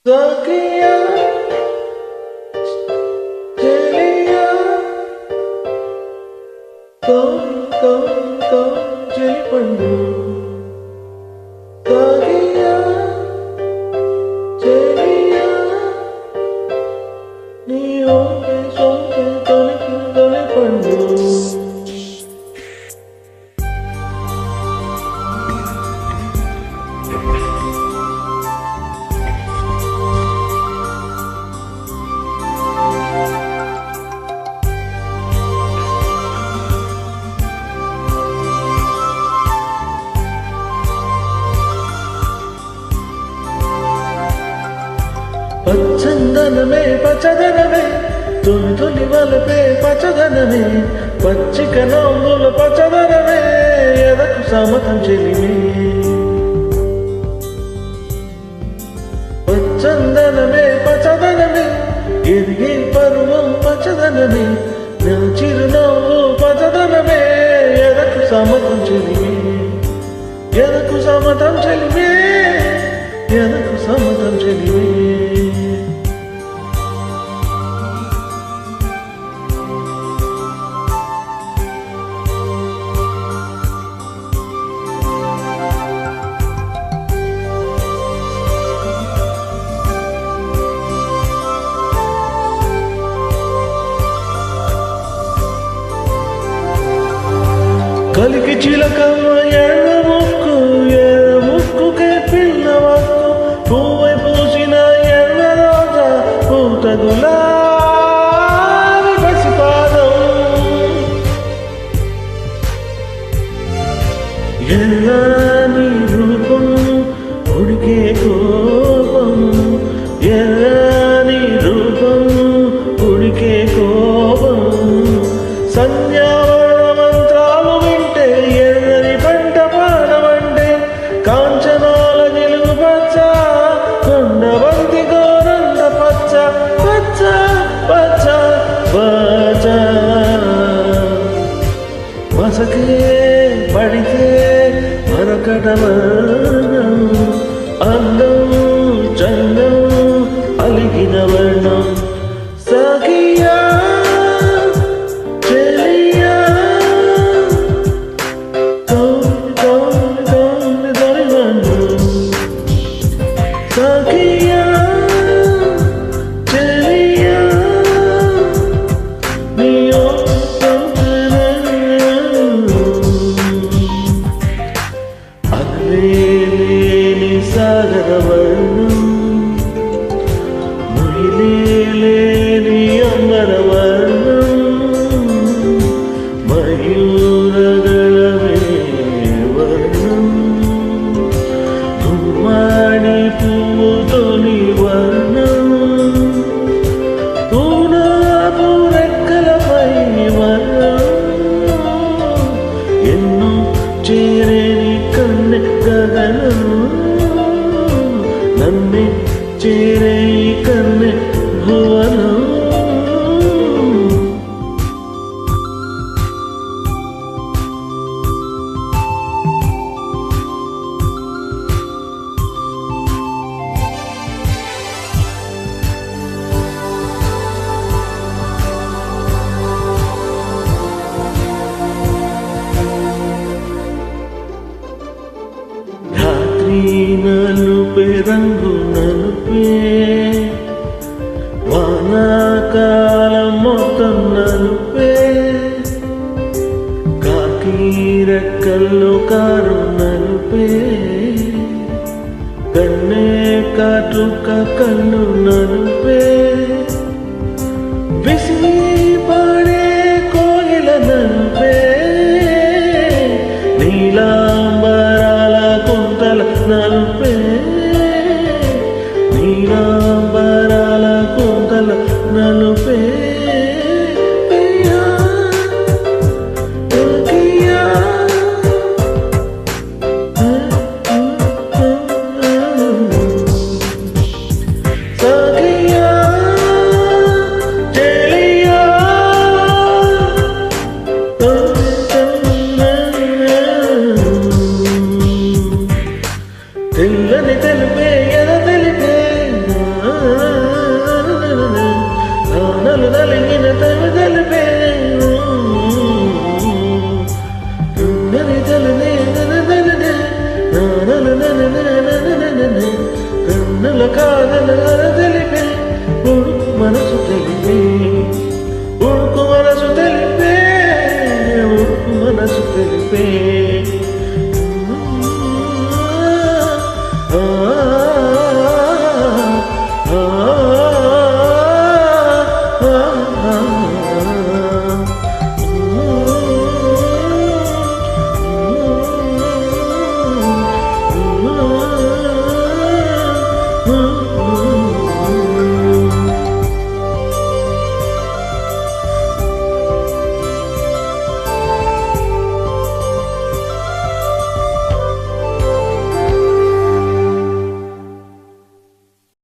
Sakia, Celia, kau jadi pandu. Sakia, Celia, ni ompe tole pandu. పచ్చందనమే పచ్చదనమే తొలి వలపే పచ్చదనమే పచ్చిక నవ్వుల పచ్చదనమే ఎదకు సమతం చెలిమే పచ్చందనమే పచ్చదనమే ఎదిగే పరువం పచ్చదనమే నా చిరునవ్వు పచ్చదనమే ఎదకు సమతం చెలిమే ఎదకు సమతం చెలిమే ఎదకు సమతం చెలిమే కలికి చిలకమ్మ ఎర్ర ముక్కుకే పిల్లవక్కు పువ్వై పూసిన ఎర్ర రోజా పూత గులాబీ పసిపాదం ఎర్రని రూపం ఉడికే కోపం ఎర్రని రూపం ఉడికే కోపం సంధ్యా కాంచనాల నిలుగు పచ్చ కొండవంతి గోరంద పచ్చ పచ్చ పచ్చ పచ్చ మసకే పడితే మరొకట వర్ణం అందం చందం అలిగిన వర్ణం సఖియా Sakia, Celia, Nio Aglele Sagaravarnam Muhilele Ambaravarnam Mayuragalave Varnam Kumani పువ్వుతోని వర్ణం పూనాపు రెక్కలపై వర్ణం ఎన్నో చేరేని కన్నె గగనం నన్నే చేరే కన్నె భువనం నలుపే రంగు నలుపే వానాకాలం మొత్తం నలుపే కాకి రెక్కల్లో కారు నలుపే కన్నే కాటుక కన్ను నలుపే విసిరి పడే కోయిల నలుపే నీలాంబరాల కుంతల నలుపే నీలాంబరాల కుంతల నలుపే తెల్లని తెలుపే ఎద తెలిపే కాదల